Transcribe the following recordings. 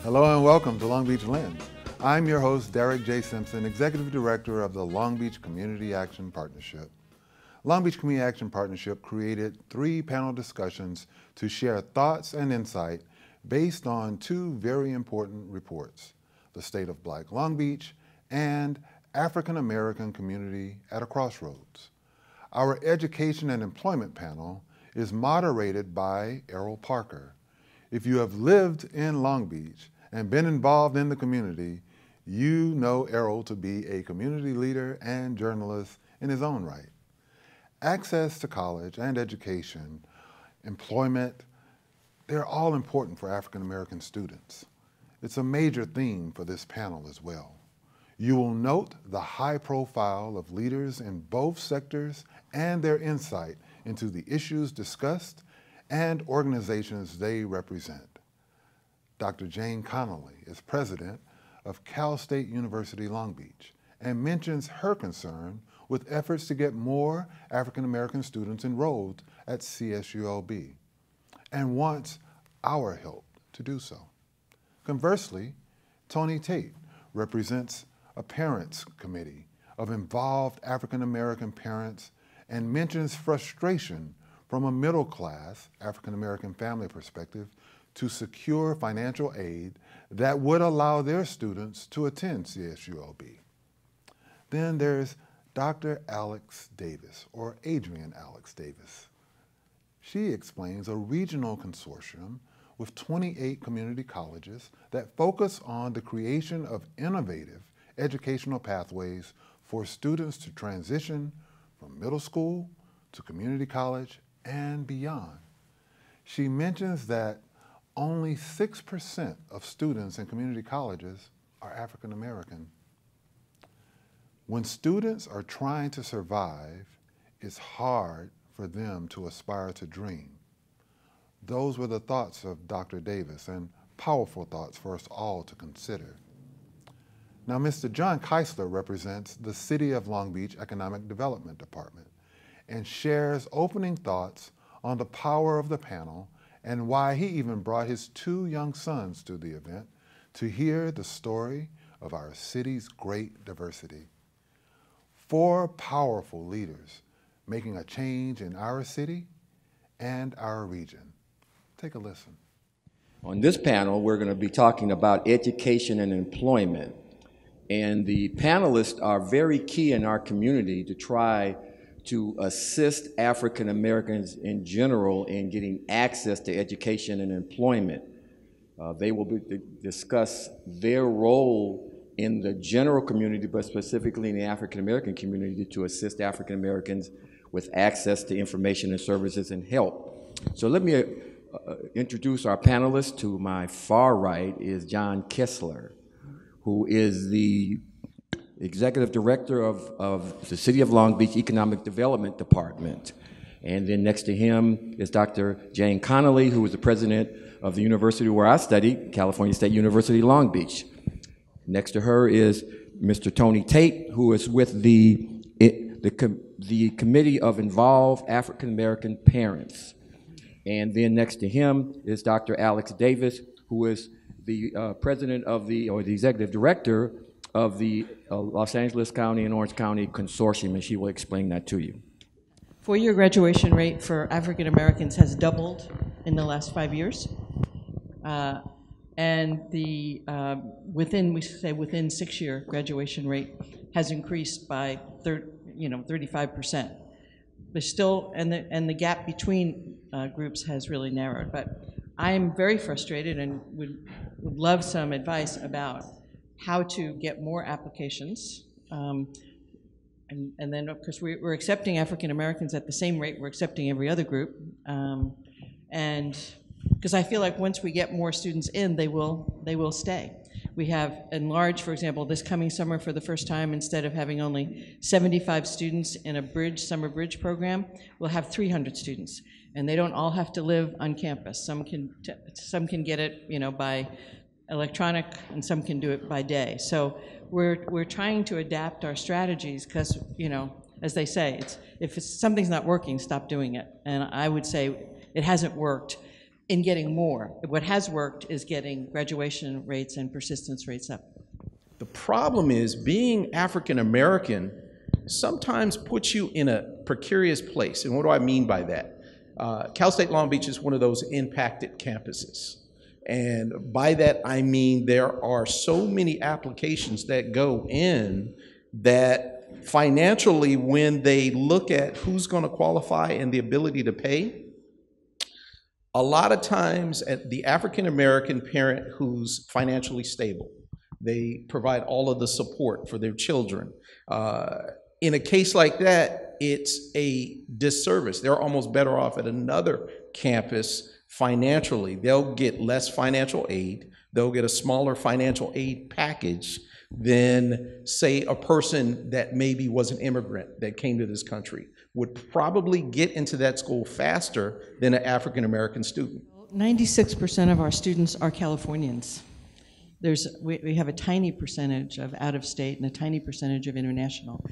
Hello and welcome to Long Beach Lens. I'm your host, Derek J. Simpson, Executive Director of the Long Beach Community Action Partnership. Long Beach Community Action Partnership created 3 panel discussions to share thoughts and insight based on 2 very important reports, the State of Black Long Beach and African American Community at a Crossroads. Our Education and Employment panel is moderated by Errol Parker. If you have lived in Long Beach and been involved in the community, you know Errol to be a community leader and journalist in his own right. Access to college and education, employment, they're all important for African American students. It's a major theme for this panel as well. You will note the high profile of leaders in both sectors and their insight into the issues discussed and organizations they represent. Dr. Jane Connolly is president of Cal State University Long Beach and mentions her concern with efforts to get more African American students enrolled at CSULB and wants our help to do so. Conversely, Tony Tate represents a parents committee of involved African American parents and mentions frustration from a middle class African American family perspective to secure financial aid that would allow their students to attend CSULB. Then there's Dr. Alex Davis, or Adrienne Alex Davis. She explains a regional consortium with 28 community colleges that focus on the creation of innovative educational pathways for students to transition from middle school to community college and beyond. She mentions that only 6% of students in community colleges are African American. When students are trying to survive, it's hard for them to aspire to dream. Those were the thoughts of Dr. Davis, and powerful thoughts for us all to consider. Now, Mr. John Keisler represents the City of Long Beach Economic Development Department and shares opening thoughts on the power of the panel and why he even brought his 2 young sons to the event to hear the story of our city's great diversity. 4 powerful leaders making a change in our city and our region. Take a listen. On this panel, we're going to be talking about education and employment. And the panelists are very key in our community to try to assist African Americans in general in getting access to education and employment. They will discuss their role in the general community, but specifically in the African American community, to assist African Americans with access to information and services and help. So let me introduce our panelists. To my far right is John Keisler, who is the Executive Director of the City of Long Beach Economic Development Department. And then next to him is Dr. Jane Connolly, who is the President of the university where I studied, California State University, Long Beach. Next to her is Mr. Tony Tate, who is with the Committee of Involved African American Parents. And then next to him is Dr. Alex Davis, who is the President of or the Executive Director of the Los Angeles County and Orange County Consortium, and she will explain that to you. 4-year graduation rate for African Americans has doubled in the last 5 years. And the within 6-year graduation rate has increased by 35%. There's still, and the gap between groups has really narrowed. But I am very frustrated and would love some advice about how to get more applications. And then, of course, we're accepting African Americans at the same rate we're accepting every other group. And because I feel like once we get more students in, they will stay. We have enlarged, for example, this coming summer for the first time, instead of having only 75 students in a summer bridge program, we'll have 300 students. And they don't all have to live on campus. Some can get it, by electronic, and some can do it by day. So we're trying to adapt our strategies because, as they say, if something's not working, stop doing it. And I would say it hasn't worked. in getting more. What has worked is getting graduation rates and persistence rates up. The problem is being African American sometimes puts you in a precarious place. And what do I mean by that? Cal State Long Beach is one of those impacted campuses. And by that, I mean there are so many applications that go in that financially, when they look at who's going to qualify and the ability to pay, a lot of times at the African American parent who's financially stable, they provide all of the support for their children. In a case like that, it's a disservice. They're almost better off at another campus financially. They'll get less financial aid. They'll get a smaller financial aid package than, say, a person that maybe was an immigrant that came to this country would probably get into that school faster than an African-American student. 96% of our students are Californians. We have a tiny percentage of out-of-state and a tiny percentage of international.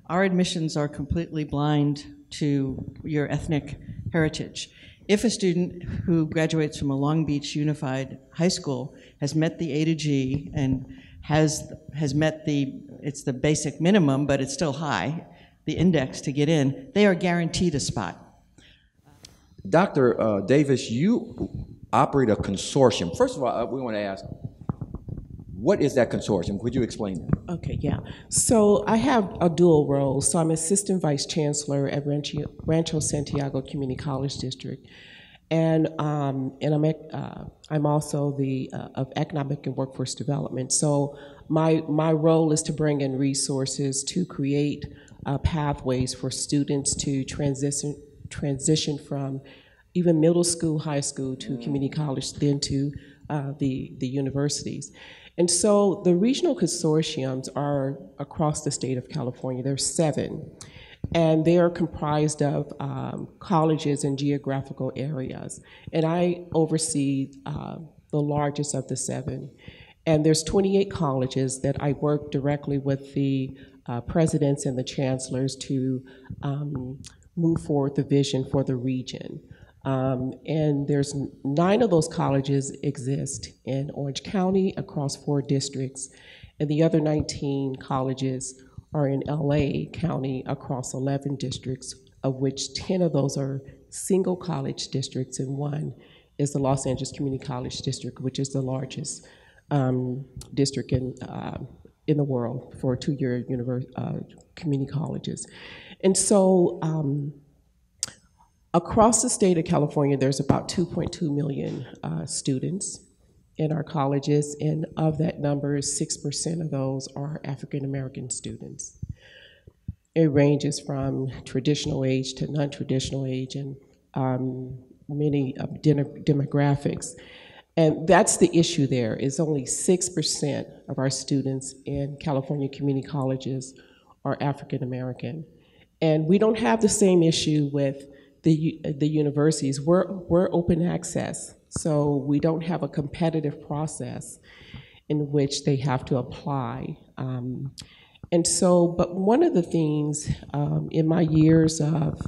Our admissions are completely blind to your ethnic heritage. If a student who graduates from a Long Beach Unified High School has met the A to G and has met it's the basic minimum, but it's still high, the index to get in, they are guaranteed a spot. Dr. Davis, you operate a consortium. First of all, we want to ask, what is that consortium? Could you explain that? Okay, yeah. So I have a dual role. So I'm Assistant Vice Chancellor at Rancho Santiago Community College District. And I'm also the of Economic and Workforce Development. So my role is to bring in resources to create pathways for students to transition from even middle school, high school, to community college, then to the universities. And so the regional consortiums are across the state of California. There's 7. And they are comprised of colleges in geographical areas. And I oversee the largest of the 7. And there's 28 colleges that I work directly with the presidents and the chancellors to move forward the vision for the region. And there's 9 of those colleges exist in Orange County across 4 districts, and the other 19 colleges are in LA County across 11 districts, of which 10 of those are single college districts, and 1 is the Los Angeles Community College District, which is the largest district in the world for 2-year community colleges. And so across the state of California, there's about 2.2 million students in our colleges, and of that number, 6% of those are African American students. It ranges from traditional age to non-traditional age, and many demographics. And that's the issue there, is only 6% of our students in California community colleges are African American. And we don't have the same issue with the universities. We're open access, so we don't have a competitive process in which they have to apply. And so, but one of the things in my years of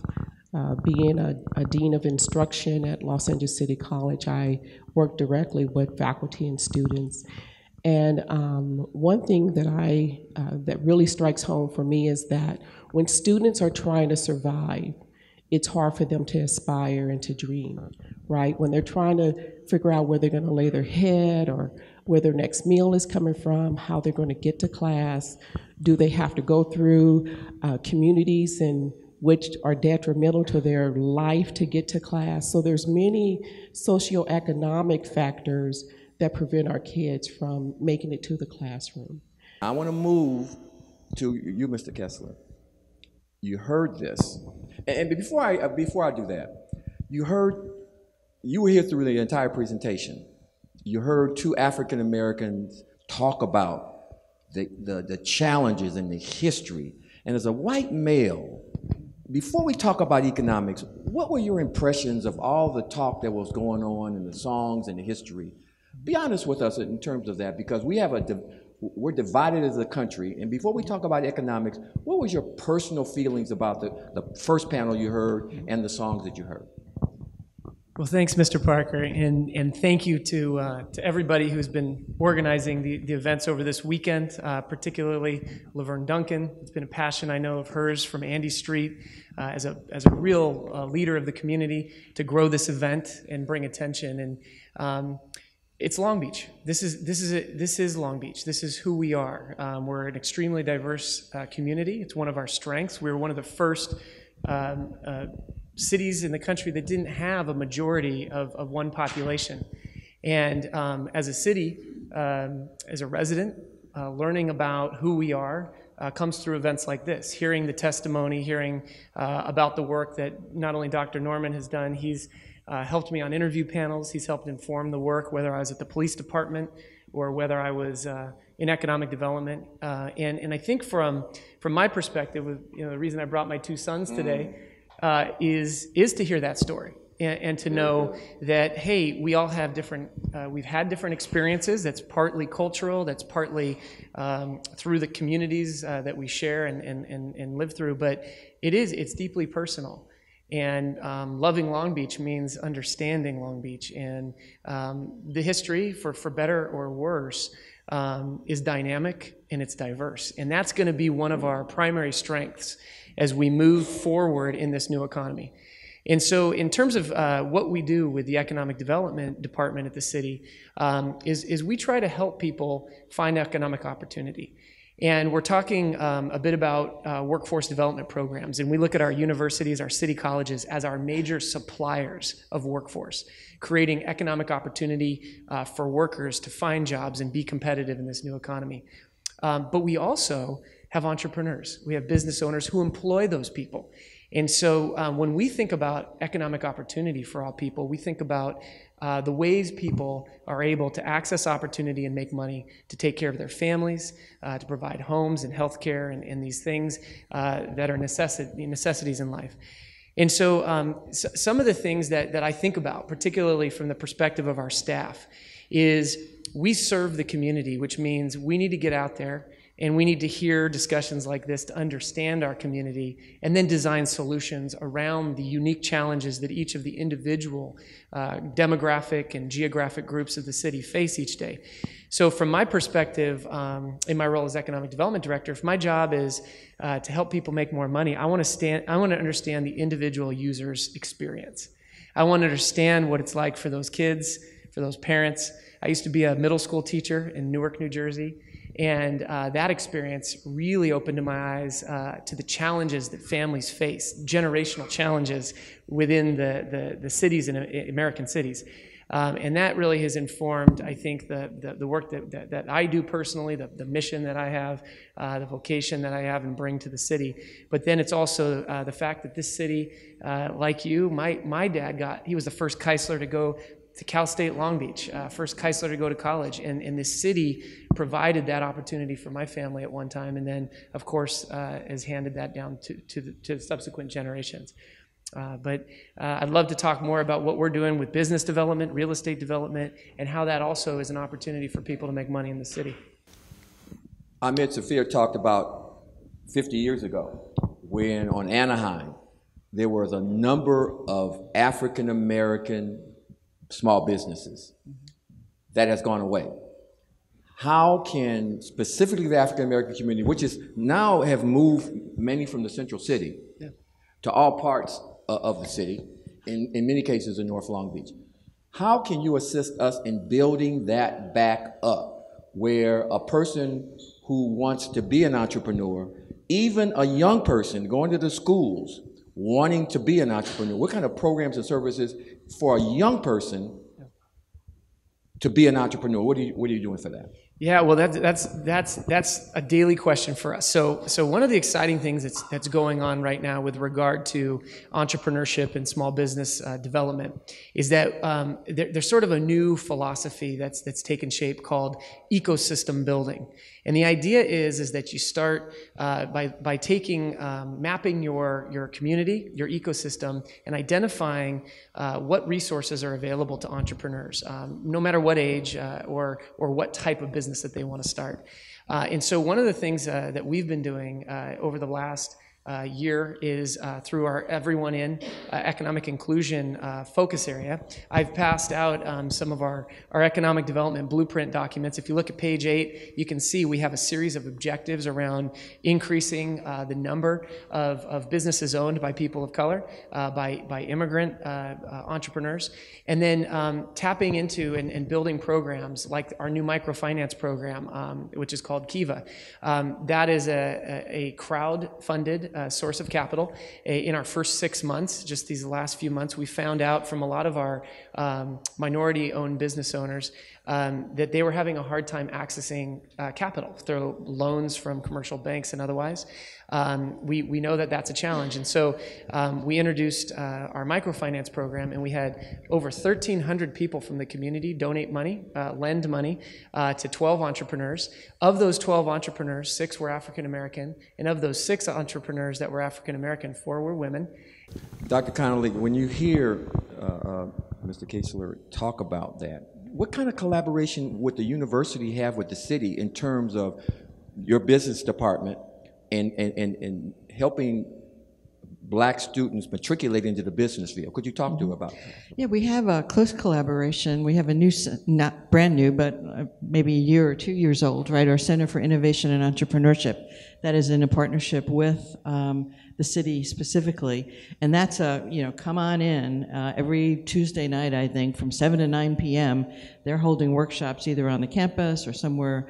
being a dean of instruction at Los Angeles City College, I worked directly with faculty and students. And one thing that really strikes home for me is that when students are trying to survive, it's hard for them to aspire and to dream, right? When they're trying to figure out where they're gonna lay their head or where their next meal is coming from, how they're gonna get to class, do they have to go through communities in which are detrimental to their life to get to class? So there's many socioeconomic factors that prevent our kids from making it to the classroom. I wanna move to you, Mr. Kessler. You heard this. And before I do that, you were here through the entire presentation. You heard 2 African Americans talk about the challenges and the history. And as a white male, before we talk about economics, what were your impressions of all the talk that was going on in the songs and the history? Be honest with us in terms of that, because we're divided as a country. And before we talk about economics, what was your personal feelings about the first panel you heard and the songs that you heard? Well, thanks, Mr. Parker, and thank you to everybody who's been organizing the events over this weekend, particularly Laverne Duncan. It's been a passion, I know, of hers from Andy Street as a real leader of the community to grow this event and bring attention. And it's Long Beach. This is Long Beach. This is who we are. We're an extremely diverse community. It's one of our strengths. We were one of the first cities in the country that didn't have a majority of one population. And as a city, as a resident, learning about who we are comes through events like this, hearing the testimony, hearing about the work that not only Dr. Norman has done, he's helped me on interview panels, he's helped inform the work, whether I was at the police department or whether I was in economic development. And I think from my perspective, the reason I brought my two sons today, is to hear that story and to know that, hey, we all have different, we've had different experiences. That's partly cultural, that's partly through the communities that we share and live through, but it's deeply personal. And loving Long Beach means understanding Long Beach, and the history, for better or worse, is dynamic and it's diverse. And that's going to be one of our primary strengths as we move forward in this new economy. And so in terms of what we do with the Economic Development Department at the city, is we try to help people find economic opportunity. And we're talking a bit about workforce development programs. And we look at our universities, our city colleges, as our major suppliers of workforce, creating economic opportunity for workers to find jobs and be competitive in this new economy. But we also have entrepreneurs. We have business owners who employ those people. And so when we think about economic opportunity for all people, we think about the ways people are able to access opportunity and make money to take care of their families, to provide homes and health care and these things that are necessities in life. And so some of the things that I think about, particularly from the perspective of our staff, is we serve the community, which means we need to get out there and we need to hear discussions like this to understand our community and then design solutions around the unique challenges that each of the individual demographic and geographic groups of the city face each day. So from my perspective, in my role as Economic Development Director, if my job is to help people make more money, I want to understand the individual user's experience. I want to understand what it's like for those kids, for those parents. I used to be a middle school teacher in Newark, New Jersey. And that experience really opened my eyes to the challenges that families face, generational challenges within the cities in American cities. And that really has informed, I think, the work that I do personally, the mission that I have, the vocation that I have and bring to the city. But then it's also the fact that this city, like you, my dad he was the first Keisler to go to Cal State Long Beach, first Keisler to go to college, and this city provided that opportunity for my family at one time, and then, of course, has handed that down to the subsequent generations. But I'd love to talk more about what we're doing with business development, real estate development, and how that also is an opportunity for people to make money in the city. Ahmed Safir talked about 50 years ago when on Anaheim there was a number of African American small businesses. That has gone away. How can specifically the African American community, which is now have moved many from the central city to all parts of the city, in many cases in North Long Beach, how can you assist us in building that back up where a person who wants to be an entrepreneur, even a young person going to the schools wanting to be an entrepreneur, what kind of programs and services for a young person to be an entrepreneur? What are you doing for that? Yeah, well, that's a daily question for us. So one of the exciting things that's going on right now with regard to entrepreneurship and small business development is that there's sort of a new philosophy that's taken shape called ecosystem building. And the idea is that you start by taking, mapping your community, your ecosystem, and identifying what resources are available to entrepreneurs, no matter what age or what type of business that they want to start. And so one of the things that we've been doing over the last year is through our Everyone In economic inclusion focus area. I've passed out some of our economic development blueprint documents. If you look at page 8, you can see we have a series of objectives around increasing the number of businesses owned by people of color, by immigrant entrepreneurs, and then tapping into and building programs like our new microfinance program, which is called Kiva. That is a crowd-funded source of capital. In our first 6 months, just these last few months, we found out from a lot of our minority-owned business owners that they were having a hard time accessing capital through loans from commercial banks and otherwise. We know that that's a challenge, and so we introduced our microfinance program, and we had over 1,300 people from the community donate money, lend money to 12 entrepreneurs. Of those 12 entrepreneurs, 6 were African American, and of those 6 entrepreneurs that were African American, 4 were women. Dr. Connolly, when you hear Mr. Kaesler talk about that, what kind of collaboration would the university have with the city in terms of your business department and helping black students matriculate into the business field? Could you talk to about that? Yeah, we have a close collaboration. We have a new, not brand new, but maybe a year or 2 years old, right? Our Center for Innovation and Entrepreneurship. That is in a partnership with the city specifically. And that's come on in every Tuesday night, I think, from 7 to 9 p.m. They're holding workshops either on the campus or somewhere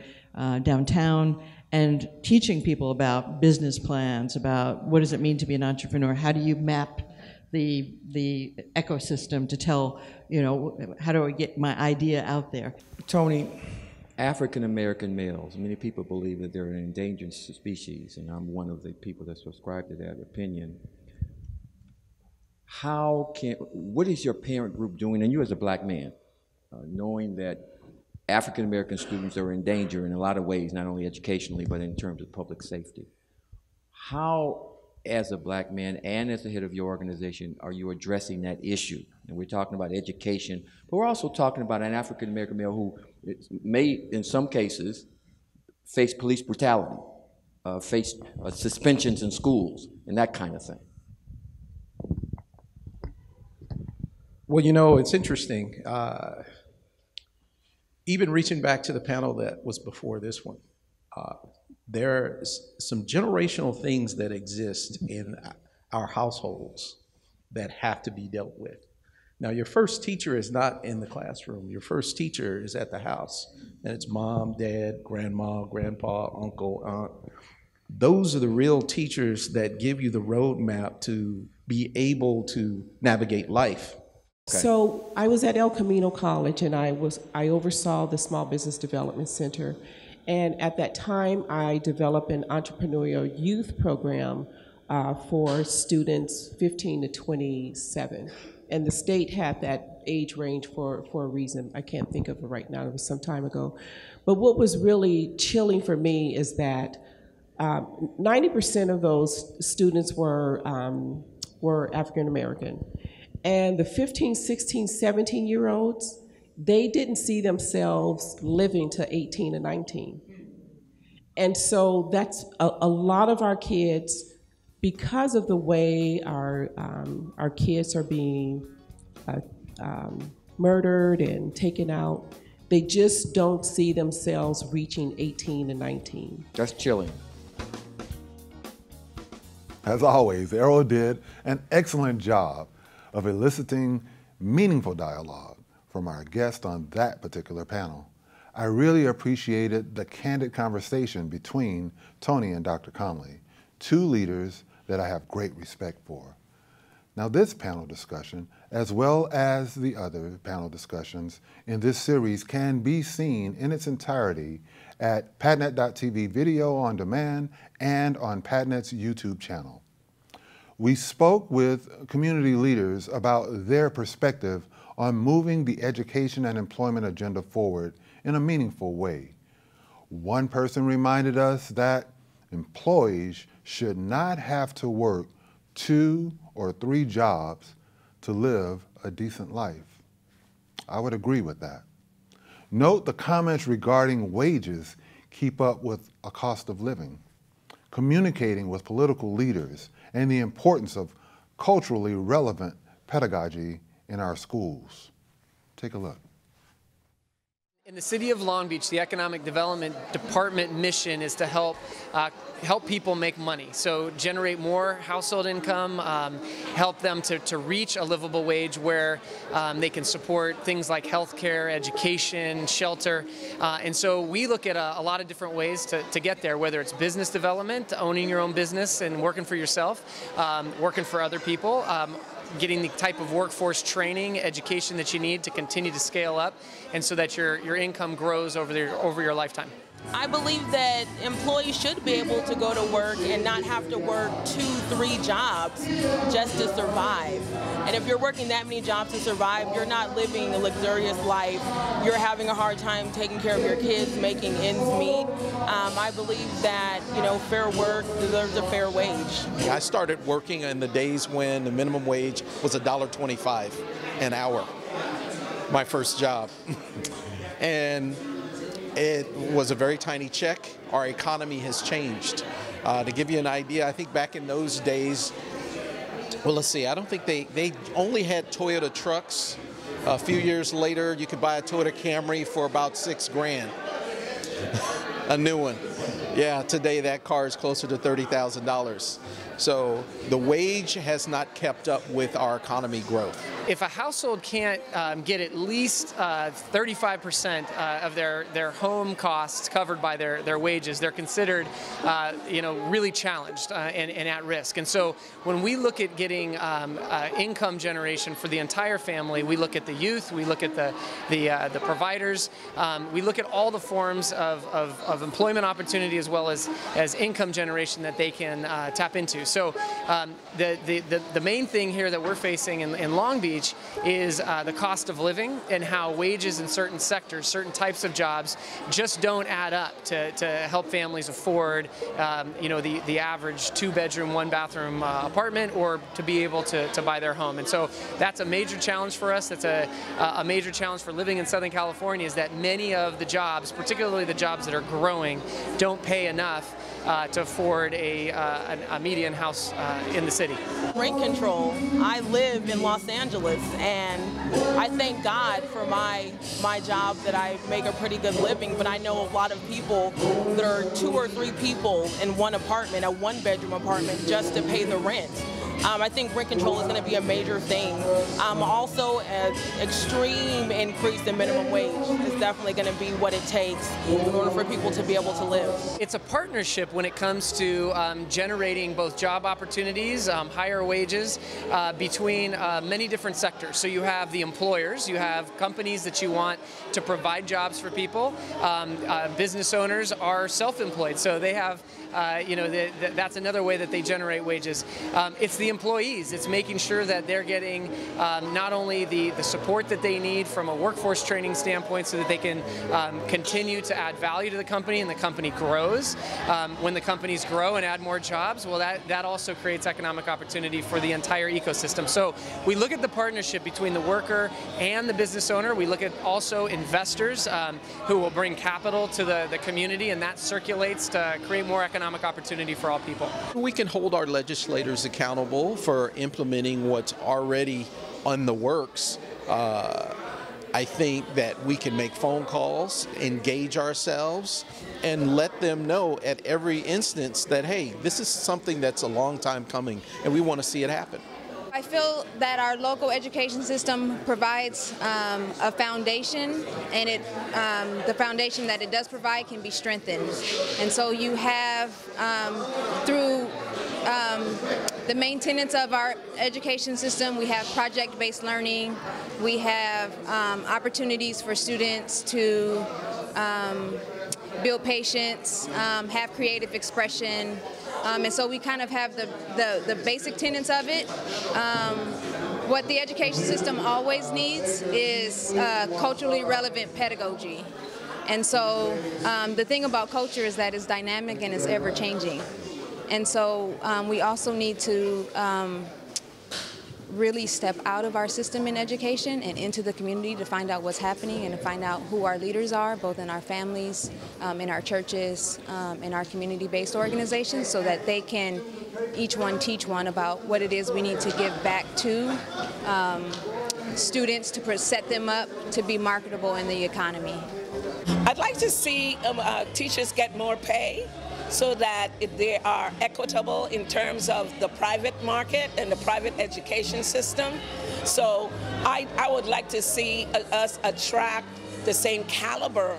downtown, and teaching people about business plans, about what does it mean to be an entrepreneur, how do you map the ecosystem to tell, how do I get my idea out there? Tony, African American males, many people believe that they're an endangered species, and I'm one of the people that subscribe to that opinion. What is your parent group doing, and you as a black man, knowing that African American students are in danger in a lot of ways, not only educationally, but in terms of public safety? How, as a black man and as the head of your organization, are you addressing that issue? And we're talking about education, but we're also talking about an African American male who may, in some cases, face police brutality, face suspensions in schools, and that kind of thing. Well, it's interesting. Even reaching back to the panel that was before this one, there's some generational things that exist in our households that have to be dealt with. Now, your first teacher is not in the classroom. Your first teacher is at the house, and it's mom, dad, grandma, grandpa, uncle, aunt. Those are the real teachers that give you the roadmap to be able to navigate life. Okay. So I was at El Camino College, and I oversaw the Small Business Development Center. And at that time, I developed an entrepreneurial youth program for students 15 to 27. And the state had that age range for a reason. I can't think of it right now. It was some time ago. But what was really chilling for me is that 90% of those students were African American. And the 15, 16, 17-year-olds, they didn't see themselves living to 18 and 19. And so that's a lot of our kids, because of the way our kids are being murdered and taken out, they just don't see themselves reaching 18 and 19. That's chilling. As always, Errol did an excellent job of eliciting meaningful dialogue from our guest on that particular panel. I really appreciated the candid conversation between Tony and Dr. Connolly, 2 leaders that I have great respect for. Now, this panel discussion, as well as the other panel discussions in this series, can be seen in its entirety at patnet.tv video on demand and on Patnet's YouTube channel. We spoke with community leaders about their perspective on moving the education and employment agenda forward in a meaningful way. One person reminded us that employees should not have to work 2 or 3 jobs to live a decent life. I would agree with that. Note the comments regarding wages keep up with a cost of living. communicating with political leaders, and the importance of culturally relevant pedagogy in our schools. Take a look. In the city of Long Beach, the Economic Development Department mission is to help people make money. So generate more household income, help them to reach a livable wage where they can support things like healthcare, education, shelter. And so we look at a lot of different ways to get there, whether it's business development, owning your own business and working for yourself, working for other people, getting the type of workforce training, education that you need to continue to scale up, and so that your income grows over your lifetime. I believe that employees should be able to go to work and not have to work 2, 3 jobs just to survive. And if you're working that many jobs to survive, you're not living a luxurious life. You're having a hard time taking care of your kids, making ends meet. I believe that, fair work deserves a fair wage. I started working in the days when the minimum wage was $1.25 an hour, my first job. And it was a very tiny check. Our economy has changed. To give you an idea, I think back in those days, well, let's see, I don't think they only had Toyota trucks. A few years later, you could buy a Toyota Camry for about $6 grand. A new one. Yeah, today that car is closer to $30,000. So the wage has not kept up with our economy growth. If a household can't get at least 35% of their home costs covered by their wages, they're considered really challenged and at risk. And so when we look at getting income generation for the entire family, we look at the youth, we look at the providers, we look at all the forms of employment opportunity as well as income generation that they can tap into. So the main thing here that we're facing in Long Beach is the cost of living and how wages in certain sectors, certain types of jobs just don't add up to help families afford the average 2-bedroom, 1-bathroom apartment, or to be able to buy their home. And so that's a major challenge for us. That's a major challenge for living in Southern California, is that many of the jobs, particularly the jobs that are growing, don't pay enough to afford a median house in the city. Rent control. I live in Los Angeles, and I thank God for my job that I make a pretty good living, but I know a lot of people that are 2 or 3 people in one apartment, a 1-bedroom apartment, just to pay the rent. I think rent control is going to be a major thing. Also, an extreme increase in minimum wage is definitely going to be what it takes in order for people to be able to live. It's a partnership when it comes to generating both job opportunities, higher wages, between many different sectors. So you have the employers, you have companies that you want to provide jobs for people. Business owners are self-employed, so they have that's another way that they generate wages. It's the employees. It's making sure that they're getting not only the support that they need from a workforce training standpoint so that they can continue to add value to the company and the company grows. When the companies grow and add more jobs, well, that also creates economic opportunity for the entire ecosystem. So we look at the partnership between the worker and the business owner. We look at also investors who will bring capital to the community, and that circulates to create more economic opportunity for all people. We can hold our legislators accountable for implementing what's already on the works. I think that we can make phone calls, engage ourselves, and let them know at every instance that, hey, this is something that's a long time coming, and we want to see it happen. I feel that our local education system provides a foundation, and the foundation that it does provide can be strengthened. And so you have, through the main tenets of our education system, we have project-based learning, we have opportunities for students to build patience, have creative expression, and so we kind of have the basic tenets of it. What the education system always needs is culturally relevant pedagogy. And so the thing about culture is that it's dynamic and it's ever-changing. And so we also need to really step out of our system in education and into the community to find out what's happening and to find out who our leaders are, both in our families, in our churches, in our community-based organizations, so that they can each one teach one about what it is we need to give back to students to set them up to be marketable in the economy. I'd like to see teachers get more pay so that they are equitable in terms of the private market and the private education system. So I would like to see us attract the same caliber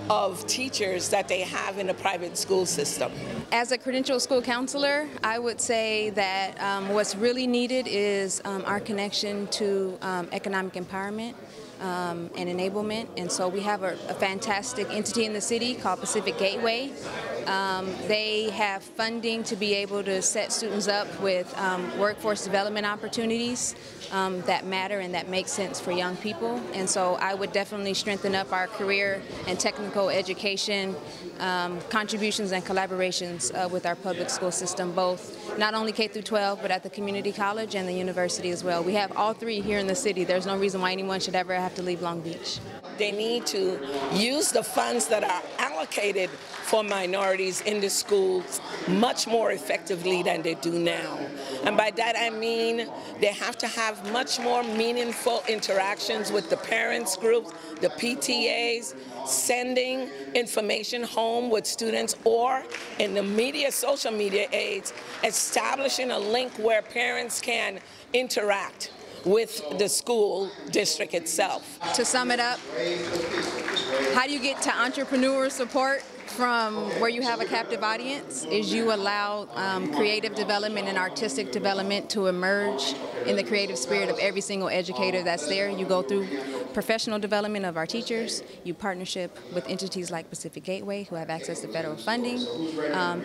of teachers that they have in the private school system. As a credentialed school counselor, I would say that what's really needed is our connection to economic empowerment and enablement. And so we have a fantastic entity in the city called Pacific Gateway. They have funding to be able to set students up with workforce development opportunities that matter and that make sense for young people. And so I would definitely strengthen up our career and technical education contributions and collaborations with our public school system, both not only K through 12, but at the community college and the university as well. We have all three here in the city. There's no reason why anyone should ever have to leave Long Beach. They need to use the funds that are allocated for minorities in the schools much more effectively than they do now. And by that I mean they have to have much more meaningful interactions with the parents groups, the PTAs, sending information home with students, or in the media, social media aids, establishing a link where parents can interact with the school district itself. To sum it up, how do you get to entrepreneur support from where you have a captive audience is you allow creative development and artistic development to emerge in the creative spirit of every single educator that's there. You go through professional development of our teachers, you partnership with entities like Pacific Gateway who have access to federal funding,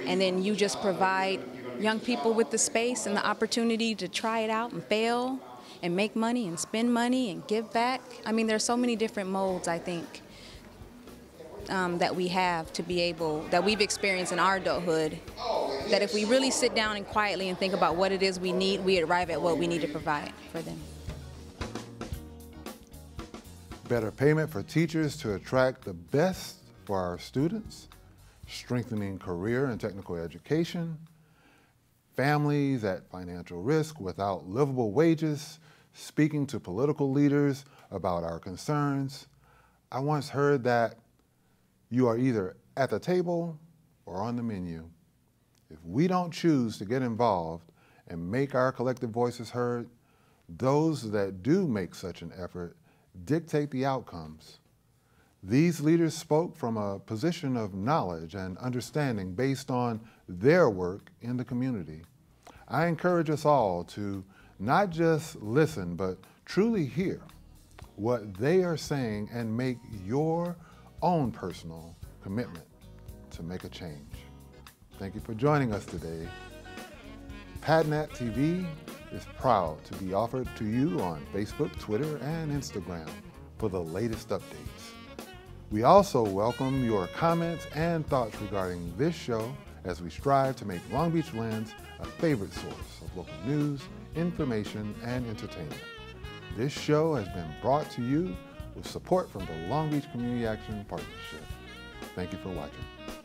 and then you just provide young people with the space and the opportunity to try it out and fail and make money and spend money and give back. I mean, there's so many different modes, I think, that we have to be able, that we've experienced in our adulthood, that if we really sit down and quietly and think about what it is we need, we arrive at what we need to provide for them. Better payment for teachers to attract the best for our students, strengthening career and technical education, families at financial risk without livable wages, speaking to political leaders about our concerns. I once heard that you are either at the table or on the menu. If we don't choose to get involved and make our collective voices heard, those that do make such an effort dictate the outcomes. These leaders spoke from a position of knowledge and understanding based on their work in the community. I encourage us all to not just listen, but truly hear what they are saying and make your own personal commitment to make a change. Thank you for joining us today. PadNat TV is proud to be offered to you on Facebook, Twitter, and Instagram for the latest updates. We also welcome your comments and thoughts regarding this show as we strive to make Long Beach Lens a favorite source of local news, information, and entertainment. This show has been brought to you with support from the Long Beach Community Action Partnership. Thank you for watching.